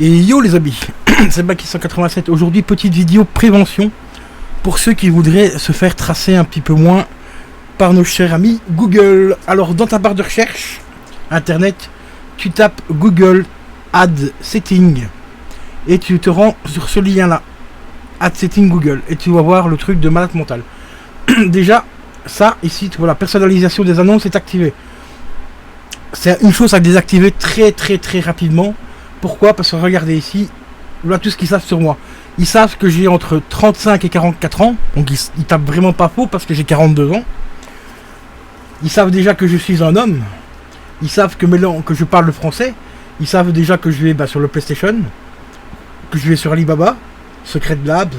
Et yo les amis, c'est Baki 187. Aujourd'hui, petite vidéo prévention pour ceux qui voudraient se faire tracer un petit peu moins par nos chers amis Google. Alors, dans ta barre de recherche internet, tu tapes Google Ad Setting et tu te rends sur ce lien là, Ad Setting Google, et tu vas voir le truc de malade mental. Déjà, ça ici, tu vois, la personnalisation des annonces est activée. C'est une chose à désactiver très rapidement. Pourquoi? Parce que regardez ici, voilà tout ce qu'ils savent sur moi. Ils savent que j'ai entre 35 et 44 ans, donc ils tapent vraiment pas faux parce que j'ai 42 ans. Ils savent déjà que je suis un homme. Ils savent que je parle le français. Ils savent déjà que je vais sur le PlayStation, que je vais sur Alibaba, Secret Labs,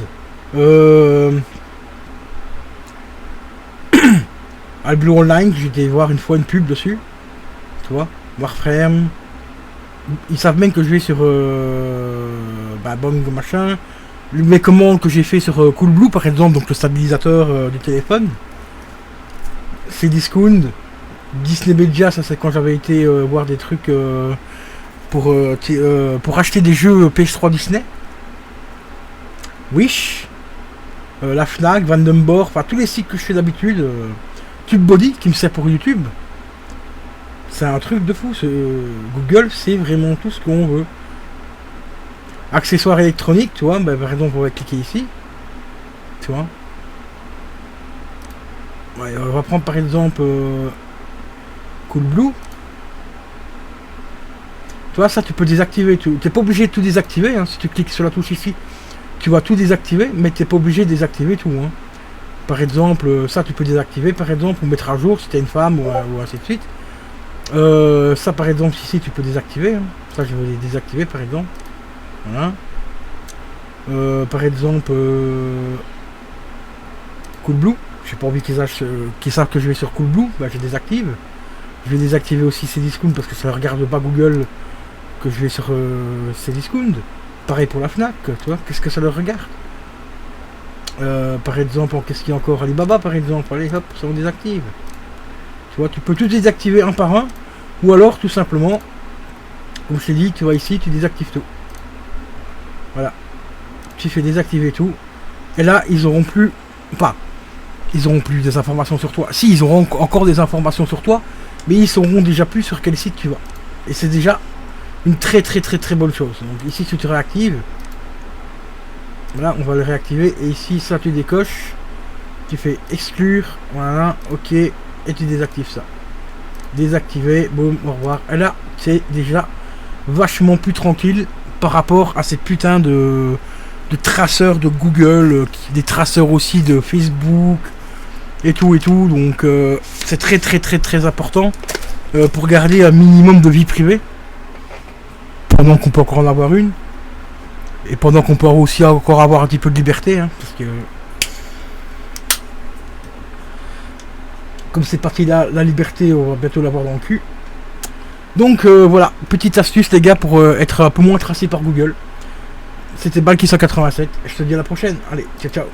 Alblue Online, j'ai été voir une fois une pub dessus, tu vois, Warframe. Ils savent même que je vais sur Bong machin. Les commandes que j'ai fait sur Coolblue par exemple, donc le stabilisateur du téléphone. C'est Discount, Disney Media, ça c'est quand j'avais été voir des trucs pour acheter des jeux PS3 Disney. Wish, la Fnac, Vandenborg, enfin tous les sites que je fais d'habitude. TubeBuddy qui me sert pour YouTube. C'est un truc de fou. Google, c'est vraiment tout ce qu'on veut. Accessoires électroniques, tu vois. Par exemple, on va cliquer ici. Tu vois. Ouais, on va prendre par exemple Coolblue. Tu vois, ça, tu peux désactiver tout. Tu n'es pas obligé de tout désactiver. Hein. Si tu cliques sur la touche ici, tu vas tout désactiver. Mais tu n'es pas obligé de désactiver tout. Hein. Par exemple, ça, tu peux désactiver. Par exemple, ou mettre à jour si tu es une femme ou ainsi de suite. Ça par exemple ici tu peux désactiver, hein. Ça je vais les désactiver par exemple, voilà. Par exemple Coolblue, j'ai pas envie qu'ils savent que je vais sur Coolblue, je désactive. Je vais désactiver aussi Cdiscount parce que ça ne regarde pas Google que je vais sur Cdiscount. Pareil pour la Fnac, tu vois, qu'est-ce que ça leur regarde. Par exemple, qu'est-ce qu'il y a encore, Alibaba par exemple, allez hop, ça on désactive. Tu vois, tu peux tout désactiver un par un, ou alors tout simplement, comme je t'ai dit, tu vois ici, tu désactives tout. Voilà. Tu fais désactiver tout. Et là, ils auront plus des informations sur toi. Si, ils auront encore des informations sur toi, mais ils sauront déjà plus sur quel site tu vas. Et c'est déjà une très bonne chose. Donc ici, si tu réactives, voilà, on va le réactiver. Et ici, ça tu décoches. Tu fais exclure. Voilà, ok. Et tu désactives ça. Désactiver, boum, au revoir. Et là, c'est déjà vachement plus tranquille par rapport à ces putains de traceurs de Google, des traceurs aussi de Facebook et tout. Donc c'est très important pour garder un minimum de vie privée. Pendant qu'on peut encore en avoir une. Et pendant qu'on peut aussi encore avoir un petit peu de liberté. Hein, parce que comme c'est parti là, la liberté, on va bientôt l'avoir dans le cul. Donc voilà, petite astuce les gars pour être un peu moins tracé par Google. C'était Balki 187, je te dis à la prochaine. Allez, ciao ciao.